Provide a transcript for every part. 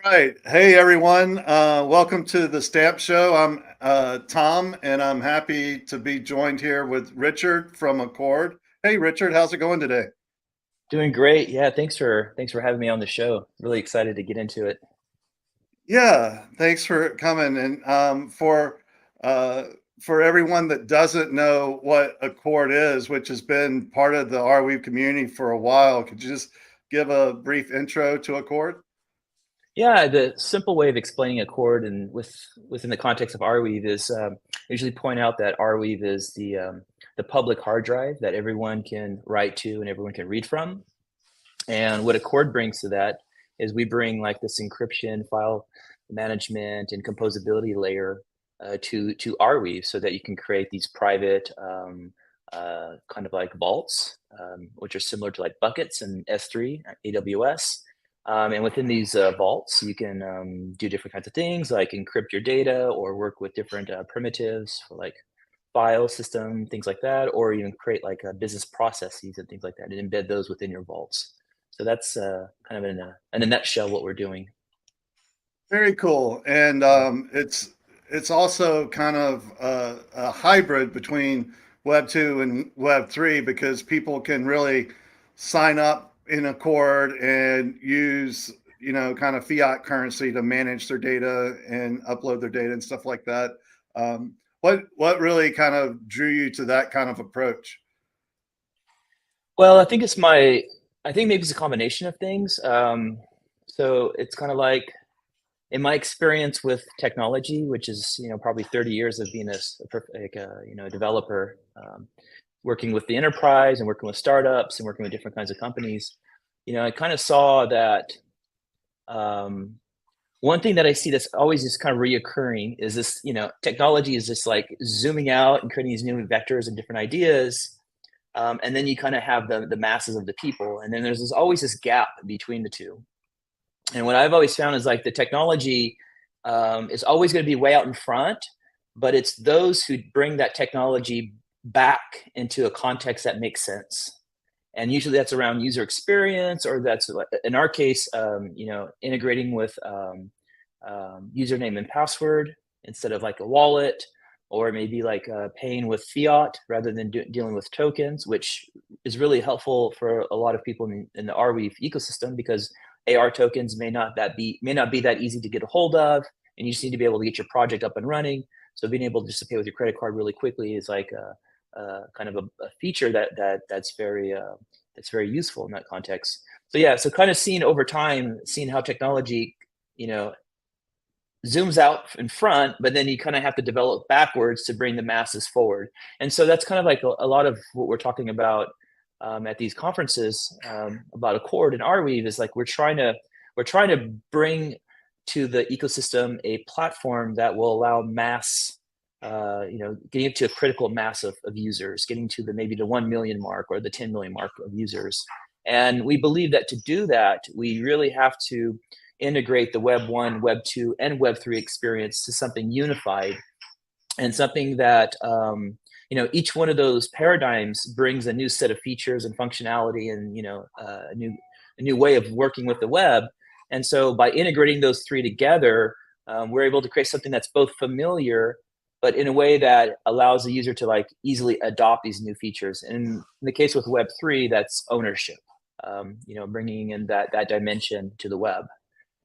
Right. Hey, everyone. Welcome to the Stamp Show. I'm Tom, and I'm happy to be joined here with Richard from Akord. Hey, Richard, how's it going today? Doing great. Yeah, thanks for having me on the show. Really excited to get into it. Yeah, thanks for coming. And uh, for everyone that doesn't know what Akord is, which has been part of the Arweave community for a while, could you just give a brief intro to Akord? Yeah, the simple way of explaining Accord and within the context of Arweave is I usually point out that Arweave is the public hard drive that everyone can write to and everyone can read from. And what Accord brings to that is we bring like this encryption, file management, and composability layer to Arweave so that you can create these private kind of like vaults, which are similar to like buckets and S3, AWS. And within these vaults, you can do different kinds of things like encrypt your data or work with different primitives for like file system, things like that, or even create like business processes and things like that and embed those within your vaults. So that's kind of in a nutshell what we're doing. Very cool. And it's also kind of a hybrid between Web 2 and Web 3 because people can really sign up in Accord and use, kind of fiat currency to manage their data and upload their data and stuff like that. What really kind of drew you to that kind of approach? Well, I think maybe it's a combination of things. So it's kind of like in my experience with technology, which is probably 30 years of being a developer, working with the enterprise and working with startups and working with different kinds of companies. I kind of saw that um, one thing that I see that's always just kind of reoccurring is this, technology is just like zooming out and creating these new vectors and different ideas. And then you kind of have the masses of the people. And then always this gap between the two. And what I've always found is like the technology is always going to be way out in front, but it's those who bring that technology back into a context that makes sense. And usually that's around user experience, or that's in our case, integrating with username and password instead of like a wallet, or maybe like paying with fiat rather than dealing with tokens, which is really helpful for a lot of people in the Arweave ecosystem because AR tokens may not be that easy to get a hold of, and you just need to be able to get your project up and running. So being able just to pay with your credit card really quickly is like a kind of a feature that's very useful in that context. So yeah, so kind of seeing over time, seeing how technology, you know, zooms out in front, but then you kind of have to develop backwards to bring the masses forward. And so that's kind of like a lot of what we're talking about at these conferences about Accord and Arweave is like we're trying to bring to the ecosystem a platform that will allow mass, getting to a critical mass of users, getting to maybe the 1 million mark or the 10 million mark of users. And we believe that to do that, we really have to integrate the Web 1, Web 2, and Web 3 experience to something unified and something that each one of those paradigms brings a new set of features and functionality and a new way of working with the web. And so by integrating those three together, we're able to create something that's both familiar but in a way that allows the user to like easily adopt these new features. And in the case with Web 3, that's ownership, bringing in that dimension to the web.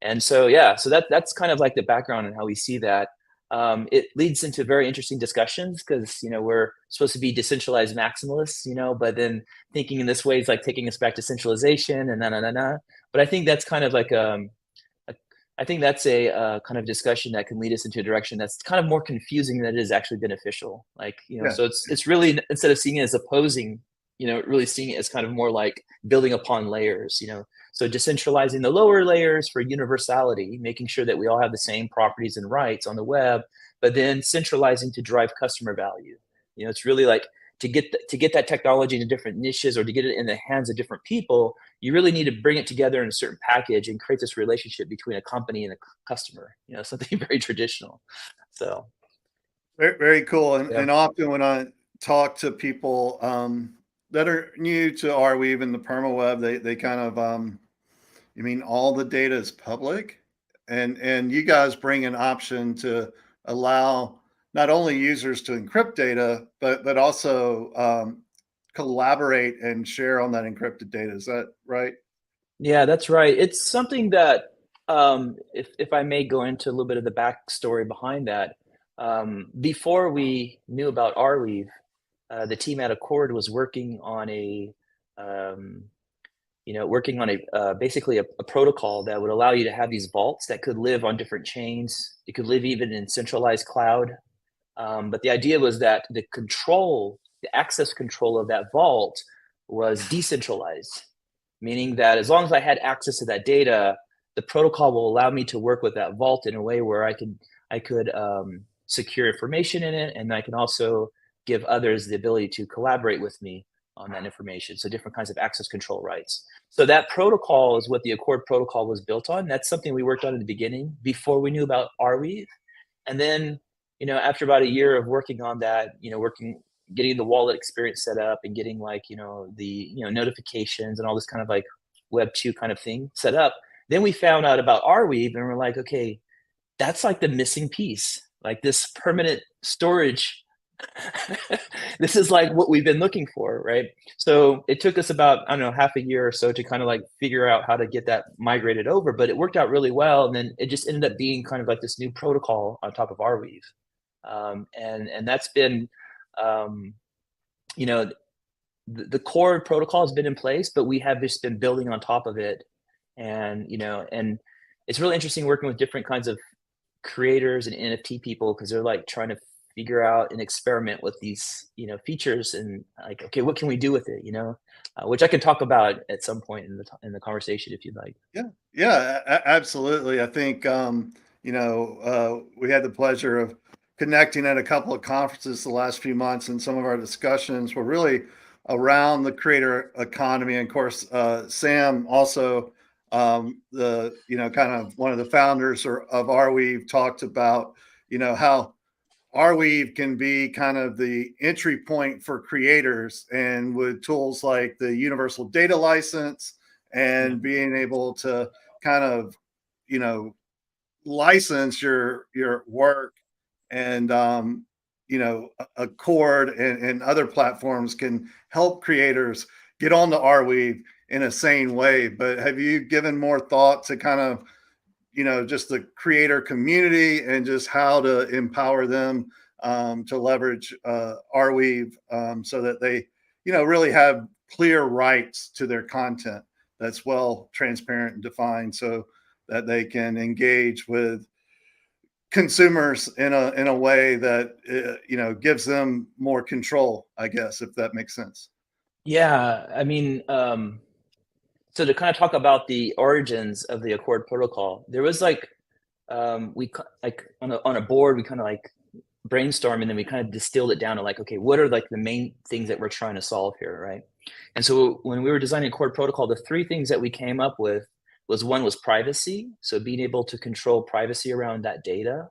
And so, yeah, so that's kind of like the background and how we see that. It leads into very interesting discussions because we're supposed to be decentralized maximalists, but then thinking in this way is like taking us back to centralization and na. But I think that's kind of like I think that's a kind of discussion that can lead us into a direction that's kind of more confusing than it is actually beneficial. Like Yeah. so it's really instead of seeing it as opposing, really seeing it as kind of more like building upon layers. So decentralizing the lower layers for universality, making sure that we all have the same properties and rights on the web, but then centralizing to drive customer value. It's really like to get that technology into different niches or to get it in the hands of different people, you really need to bring it together in a certain package and create this relationship between a company and a customer. Something very traditional. So Very, very cool. And, yeah. and often when I talk to people that are new to Arweave and the perma web, they kind of, you mean all the data is public? and you guys bring an option to allow not only users to encrypt data, but also collaborate and share on that encrypted data. Is that right? Yeah, that's right. It's something that, if I may go into a little bit of the backstory behind that, before we knew about Arweave, the team at Akord was working on um, working on basically a protocol that would allow you to have these vaults that could live on different chains. It could live even in centralized cloud. But the idea was that the access control of that vault was decentralized, meaning that as long as I had access to that data, the protocol will allow me to work with that vault in a way where I could secure information in it, and I can also give others the ability to collaborate with me on that information. So different kinds of access control rights. So that protocol is what the Accord protocol was built on. That's something we worked on in the beginning before we knew about Arweave. And then, after about a year of working on that, getting the wallet experience set up and getting like, the, notifications and all this kind of like Web2 kind of thing set up, then we found out about Arweave and we're like, okay, that's like the missing piece, like this permanent storage. This is like what we've been looking for, right? So it took us about, I don't know, half a year or so to kind of like figure out how to get that migrated over, but it worked out really well. And then it just ended up being kind of like this new protocol on top of Arweave. And that's been, you know, the core protocol has been in place, but we have just been building on top of it. And, and it's really interesting working with different kinds of creators and NFT people, because they're like trying to figure out and experiment with these, features, and like, okay, what can we do with it, which I can talk about at some point in the conversation if you'd like. Yeah, yeah, absolutely. I think we had the pleasure of connecting at a couple of conferences the last few months, and some of our discussions were really around the creator economy. And of course, Sam also, the kind of one of the founders of Arweave, talked about how Arweave can be kind of the entry point for creators, and with tools like the universal data license Yeah. and being able to kind of, you know, license your work, and Accord and other platforms can help creators get on the Arweave in a sane way. But have you given more thought to kind of just the creator community and just how to empower them to leverage Arweave, so that they, really have clear rights to their content that's well transparent and defined, so that they can engage with consumers in a way that gives them more control, I guess, if that makes sense. Yeah, I mean, so to kind of talk about the origins of the Accord protocol, there was like, like on a board, we kind of like brainstorm, and then we kind of distilled it down to like, okay, what are like the main things that we're trying to solve here, right? And so when we were designing Accord protocol, the three things that we came up with was, one was privacy, so being able to control privacy around that data.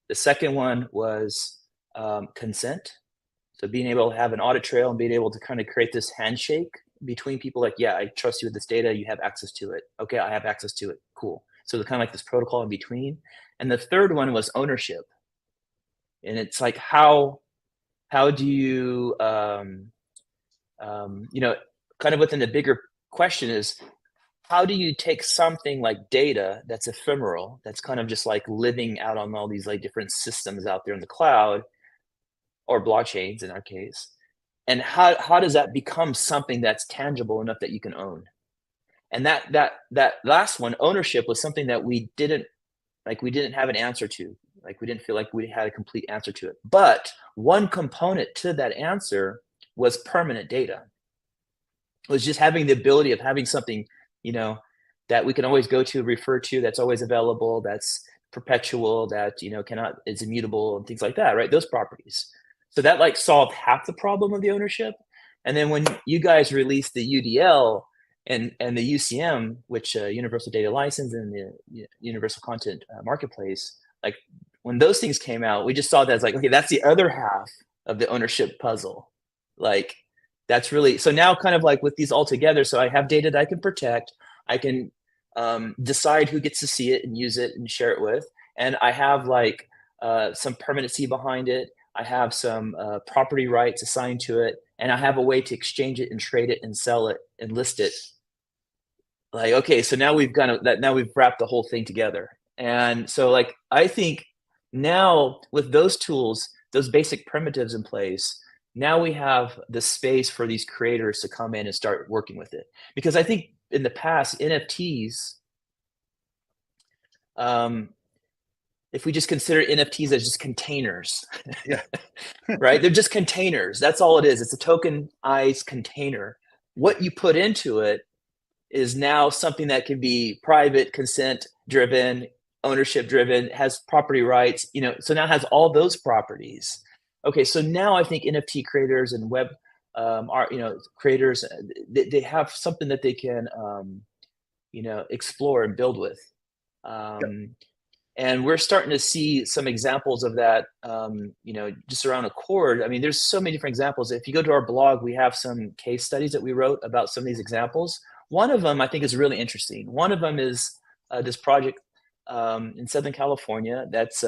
The second one was consent, so being able to have an audit trail and being able to kind of create this handshake between people, like, yeah, I trust you with this data, you have access to it. Okay, I have access to it. Cool. So kind of like this protocol in between. And the third one was ownership. And it's like, how do you kind of within the bigger question is, how do you take something like data that's ephemeral, that's kind of just like living out on all these like different systems out there in the cloud, or blockchains in our case, and how does that become something that's tangible enough that you can own? And that last one, ownership, was something that we didn't have an answer to. Like, we didn't feel like we had a complete answer to it. But one component to that answer was permanent data. It was just having the ability of having something, that we can always go to, refer to, that's always available, that's perpetual, that is immutable, and things like that, right? Those properties. So that like solved half the problem of the ownership. And then when you guys released the UDL and the UCM, which Universal Data License, and the Universal Content Marketplace, like when those things came out, we just saw that as like, okay, that's the other half of the ownership puzzle. Like, that's really, so now kind of like with these all together, so I have data that I can protect. I can decide who gets to see it and use it and share it with. And I have like some permanency behind it. I have some property rights assigned to it, and I have a way to exchange it and trade it and sell it and list it. Like, okay, so now we've got that. Now we've wrapped the whole thing together. And so, like, I think now with those tools, those basic primitives in place, now we have the space for these creators to come in and start working with it. Because I think in the past, NFTs, if we just consider NFTs as just containers, Yeah. right? They're just containers. That's all it is. It's a tokenized container. What you put into it is now something that can be private, consent driven, ownership driven, has property rights, so now it has all those properties. Okay, so now I think NFT creators and web are, creators, they have something that they can, explore and build with. And we're starting to see some examples of that, just around Akord. I mean, there's so many different examples. If you go to our blog, we have some case studies that we wrote about some of these examples. One of them I think is really interesting. One of them is this project in Southern California. That's,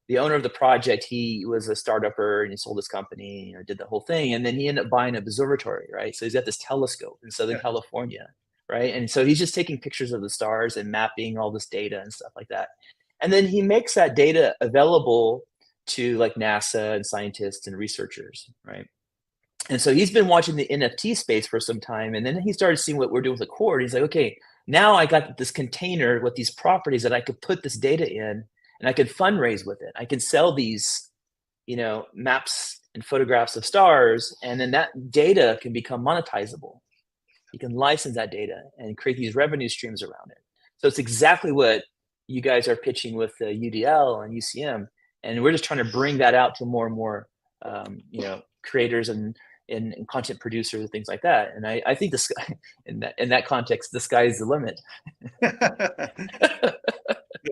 the owner of the project, he was a startupper and he sold his company, did the whole thing. And then he ended up buying an observatory, right? So he's got this telescope in Southern California, right? And so he's just taking pictures of the stars and mapping all this data and stuff like that. And then he makes that data available to like NASA and scientists and researchers, right? And so he's been watching the NFT space for some time. And then he started seeing what we're doing with Akord. He's like, okay, now I got this container with these properties that I could put this data in and I could fundraise with it. I can sell these, maps and photographs of stars. And then that data can become monetizable. You can license that data and create these revenue streams around it. So it's exactly what you guys are pitching with the UDL and UCM. And we're just trying to bring that out to more and more, creators and content producers and things like that. And I think the sky, in that context, the sky is the limit.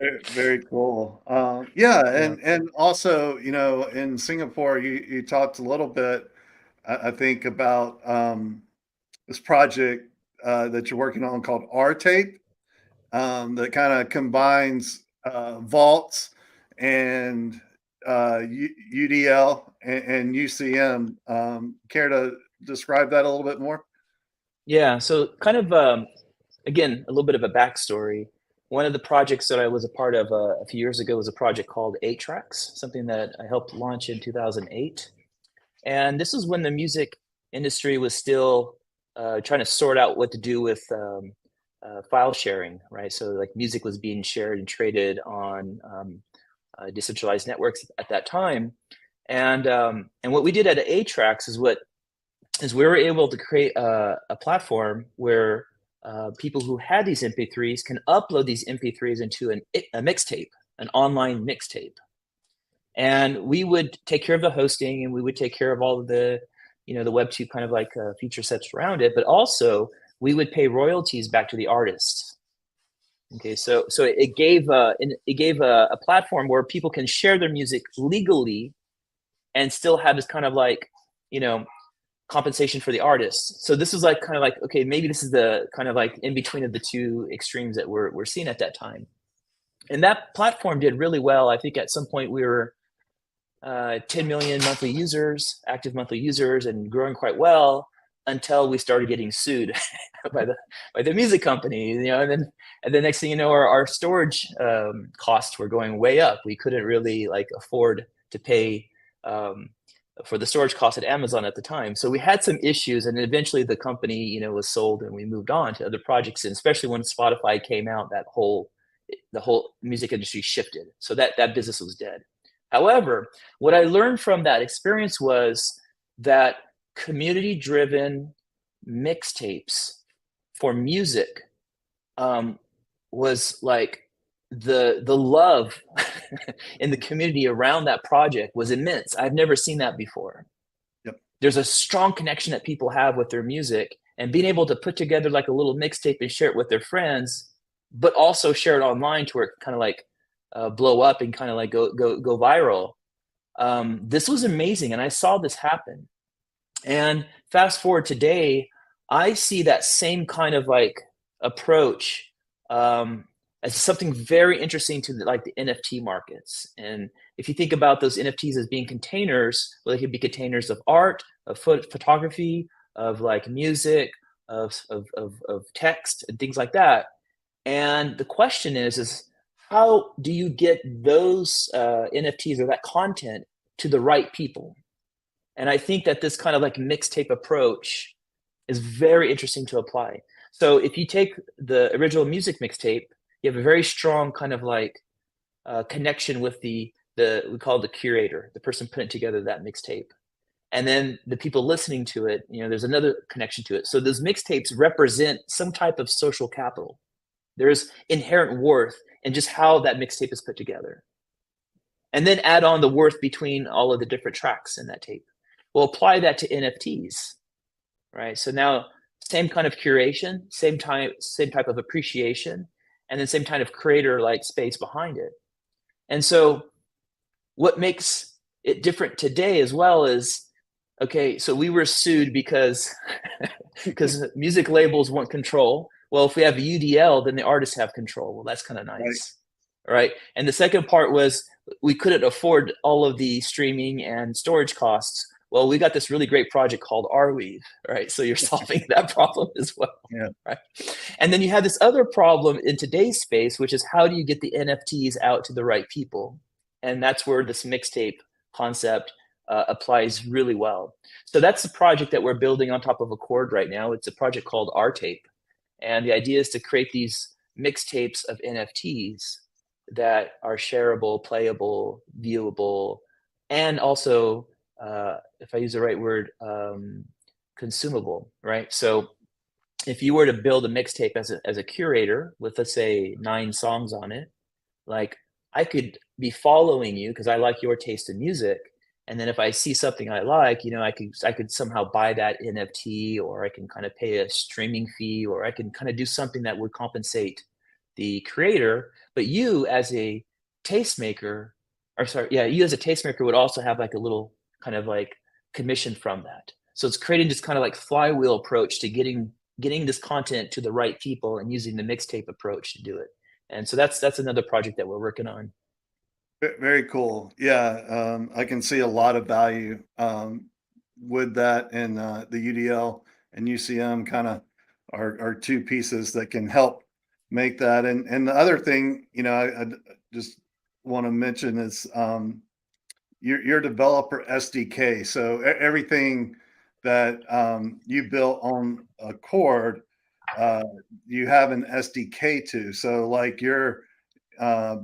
Very, very cool. And also, in Singapore, you talked a little bit, I think, about this project that you're working on called R-Tape, that kind of combines vaults and UDL and UCM. Care to describe that a little bit more? Yeah, so kind of, again, a little bit of a backstory. One of the projects that I was a part of a few years ago was a project called 8 Tracks, something that I helped launch in 2008. And this was when the music industry was still trying to sort out what to do with file sharing, right? So like music was being shared and traded on decentralized networks at that time. And what we did at 8 Tracks is we were able to create a platform where people who had these MP3s can upload these MP3s into a mixtape, an online mixtape. And we would take care of the hosting and we would take care of all of the, the Web2 kind of like feature sets around it, but also we would pay royalties back to the artists. Okay, so it gave a platform where people can share their music legally and still have this kind of like, compensation for the artists. So this was like kind of like, okay, maybe this is the kind of like in between of the two extremes that we're seeing at that time. And that platform did really well. I think at some point we were 10 million monthly users, active monthly users, and growing quite well until we started getting sued by the music company, and then next thing you know, our storage costs were going way up. We couldn't really like afford to pay for the storage costs at Amazon at the time. So we had some issues, and eventually the company, was sold and we moved on to other projects. And especially when Spotify came out, the whole music industry shifted. So that business was dead. However, what I learned from that experience was that community-driven mixtapes for music was like the love in the community around that project was immense. I've never seen that before. Yep. There's a strong connection that people have with their music, and being able to put together like a little mixtape and share it with their friends, but also share it online to where it kind of like blow up and kind of like go viral. This was amazing, and I saw this happen. And fast forward today, I see that same kind of like approach as something very interesting to like the NFT markets. And if you think about those NFTs as being containers, well, they could be containers of art, of photography, of like music, of text and things like that. And the question is how do you get those NFTs or that content to the right people? And I think that this kind of like mixtape approach is very interesting to apply. So if you take the original music mixtape, you have a very strong kind of like connection with the we call it the curator, the person putting together that mixtape. And then the people listening to it, you know, there's another connection to it. So those mixtapes represent some type of social capital. There's inherent worth in just how that mixtape is put together. And then add on the worth between all of the different tracks in that tape. We'll apply that to NFTs, right? So now same kind of curation, same type of appreciation, and then same kind of creator like space behind it. And so what makes it different today as well is, okay, so we were sued because music labels want control. Well, if we have a UDL, then the artists have control. Well, that's kind of nice, right? And the second part was we couldn't afford all of the streaming and storage costs. Well, we got this really great project called Arweave, right? So you're solving that problem as well, right? And then you have this other problem in today's space, which is how do you get the NFTs out to the right people? And that's where this mixtape concept applies really well. So that's the project that we're building on top of Akord right now. It's a project called RTape. And the idea is to create these mixtapes of NFTs that are shareable, playable, viewable, and also, if I use the right word, consumable, right? So if you were to build a mixtape as a curator with, let's say, 9 songs on it, like I could be following you because I like your taste in music. And then if I see something I like, you know, I could somehow buy that NFT, or I can kind of pay a streaming fee, or I can kind of do something that would compensate the creator. But you as a tastemaker, or sorry, yeah, you as a tastemaker would also have like a little kind of like commission from that. So it's creating this kind of like flywheel approach to getting this content to the right people and using the mixtape approach to do it. And so that's another project that we're working on. Very cool. Yeah, I can see a lot of value with that, and the UDL and UCM kind of are two pieces that can help make that. And the other thing, you know, I just want to mention is your developer SDK. So everything that you built on Accord, you have an SDK to. So like you're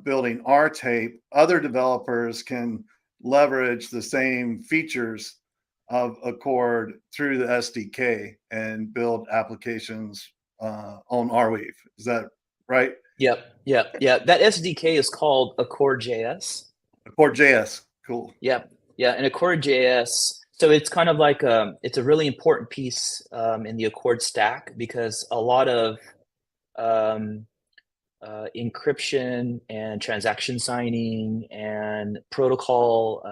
building our tape, other developers can leverage the same features of Accord through the SDK and build applications on Arweave. Is that right? Yep. That SDK is called Akord.js. Akord.js. Cool. Yep. Yeah, and Akord.js. So it's kind of like it's a really important piece in the Akord stack, because a lot of encryption and transaction signing and protocol,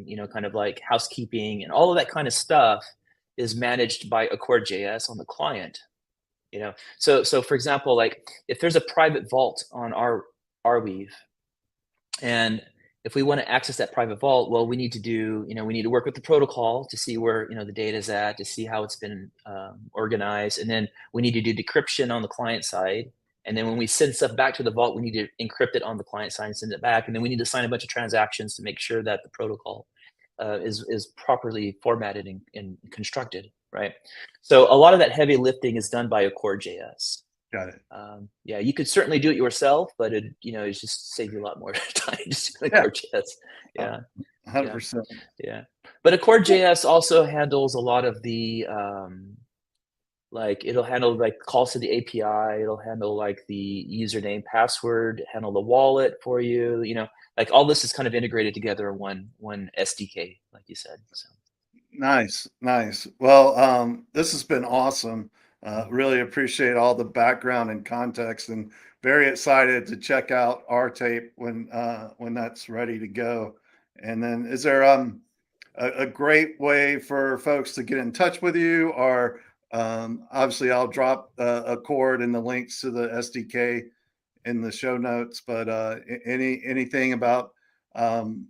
you know, kind of like housekeeping and all of that kind of stuff is managed by Akord.js on the client. You know, so for example, like if there's a private vault on our Arweave, and if we want to access that private vault, well, we need to do, you know, we need to work with the protocol to see where, you know, the data is at, to see how it's been organized. And then we need to do decryption on the client side. And then when we send stuff back to the vault, we need to encrypt it on the client side and send it back. And then we need to sign a bunch of transactions to make sure that the protocol is properly formatted and constructed, right? So a lot of that heavy lifting is done by Akord.js. Got it. Yeah, you could certainly do it yourself, but it, you know, it just saves you a lot more time just doing Akord.js. Yeah, 100%. Yeah. But Akord.js also handles a lot of the like it'll handle like calls to the API. It'll handle like the username, password, handle the wallet for you. You know, like all this is kind of integrated together in one SDK, like you said. So. Nice. Well, this has been awesome. Really appreciate all the background and context, and very excited to check out our tape when that's ready to go. And then, is there a great way for folks to get in touch with you, or Obviously, I'll drop Akord and the links to the SDK in the show notes. But anything about um,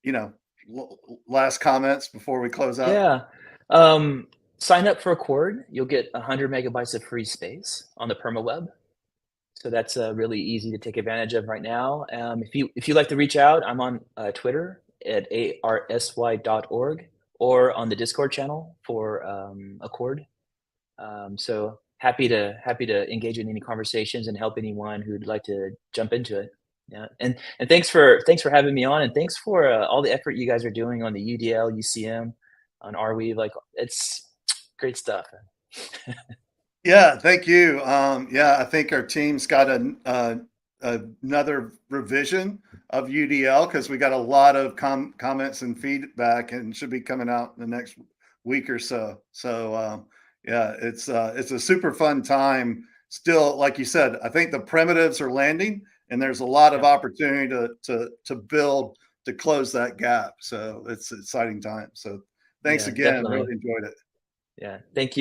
you know last comments before we close out? Yeah. Um, Sign up for Accord. You'll get 100 megabytes of free space on the permaweb. So that's really easy to take advantage of right now. If you like to reach out, I'm on Twitter at arsy.org or on the Discord channel for Accord. So happy to engage in any conversations and help anyone who'd like to jump into it. Yeah, and thanks for having me on, and thanks for all the effort you guys are doing on the UDL, UCM, on Arweave. Like it's great stuff. Yeah, thank you. Yeah, I think our team's got another revision of UDL because we got a lot of comments and feedback, and should be coming out in the next week or so. So yeah, it's a super fun time. Still, like you said, I think the primitives are landing, and there's a lot of Yep. opportunity to build to close that gap. So it's an exciting time. So thanks Yeah, again. definitely. Really enjoyed it. Yeah, thank you.